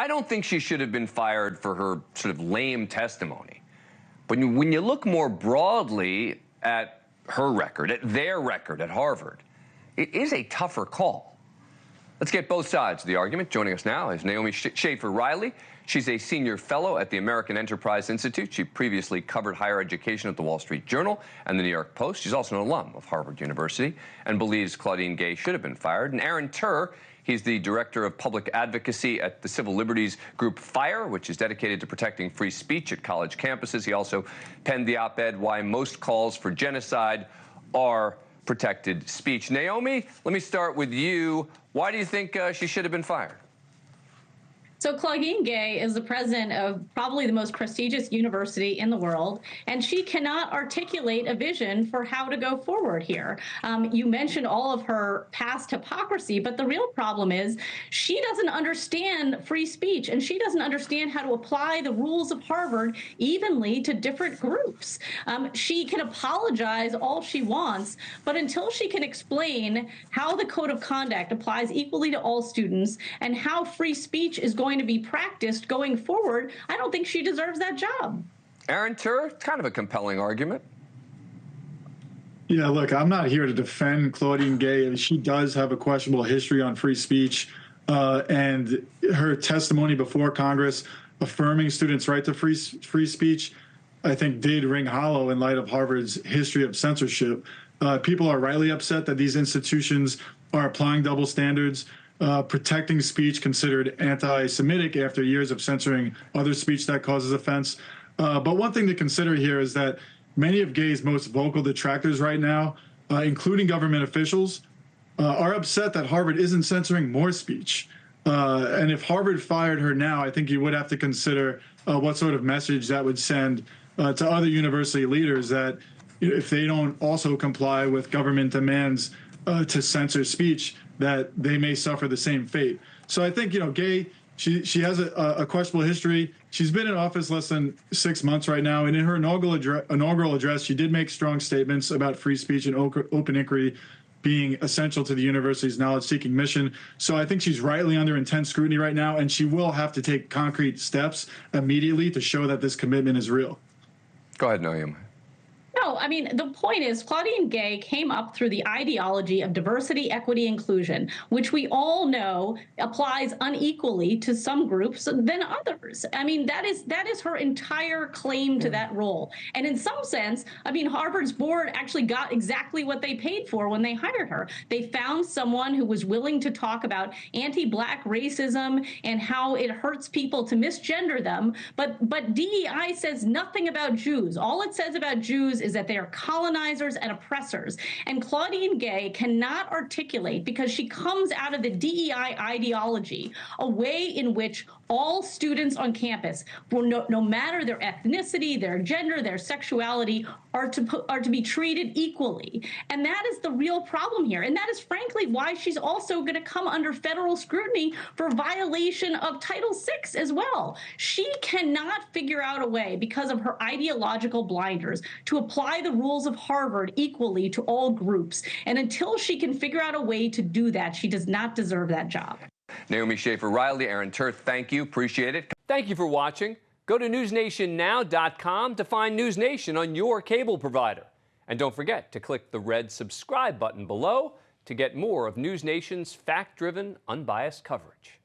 I don't think she should have been fired for her sort of lame testimony. But when you look more broadly at her record, at their record at Harvard, it is a tougher call. Let's get both sides of the argument. Joining us now is Naomi Schaefer Riley. She's a senior fellow at the American Enterprise Institute. She previously covered higher education at the Wall Street Journal and the New York Post. She's also an alum of Harvard University and believes Claudine Gay should have been fired. And Aaron Terr, he's the director of public advocacy at the civil liberties group FIRE, which is dedicated to protecting free speech at college campuses. He also penned the op-ed, Why Most Calls for Genocide Are Protected Speech. Naomi, let me start with you. Why do you think she should have been fired? So Claudine Gay is the president of probably the most prestigious university in the world, and she cannot articulate a vision for how to go forward here. You mentioned all of her past hypocrisy, but the real problem is she doesn't understand free speech, and she doesn't understand how to apply the rules of Harvard evenly to different groups. She can apologize all she wants, but until she can explain how the code of conduct applies equally to all students and how free speech is going to be practiced going forward, I don't think she deserves that job. Aaron Terr, kind of a compelling argument. Yeah, look, I'm not here to defend Claudine Gay. She does have a questionable history on free speech, and her testimony before Congress affirming students' right to free speech, I think, did ring hollow in light of Harvard's history of censorship. People are rightly upset that these institutions are applying double standards, protecting speech considered anti-Semitic after years of censoring other speech that causes offense. But one thing to consider here is that many of Gay's most vocal detractors right now, including government officials, are upset that Harvard isn't censoring more speech. And if Harvard fired her now, I think you would have to consider what sort of message that would send to other university leaders that if they don't also comply with government demands to censor speech, that they may suffer the same fate. So I think, Gay, she has a questionable history. She's been in office less than 6 months right now, and in her inaugural address, she did make strong statements about free speech and open inquiry being essential to the university's knowledge-seeking mission. So I think she's rightly under intense scrutiny right now, and she will have to take concrete steps immediately to show that this commitment is real. Go ahead, Naomi. No, I mean, the point is Claudine Gay came up through the ideology of diversity, equity, inclusion, which we all know applies unequally to some groups than others. I mean, that is her entire claim to that role. And in some sense, I mean, Harvard's board actually got exactly what they paid for when they hired her. They found someone who was willing to talk about anti-Black racism and how it hurts people to misgender them. But DEI says nothing about Jews. All it says about Jews is that they are colonizers and oppressors. And Claudine Gay cannot articulate, because she comes out of the DEI ideology, a way in which all students on campus, no matter their ethnicity, their gender, their sexuality, are to be treated equally. And that is the real problem here. And that is frankly why she's also going to come under federal scrutiny for violation of Title VI as well. She cannot figure out a way, because of her ideological blinders, to apply the rules of Harvard equally to all groups. And until she can figure out a way to do that, she does not deserve that job. Naomi Schaefer Riley, Aaron Terr, thank you. Appreciate it. Thank you for watching. Go to NewsNationNow.com to find News Nation on your cable provider. And don't forget to click the red subscribe button below to get more of News Nation's fact-driven, unbiased coverage.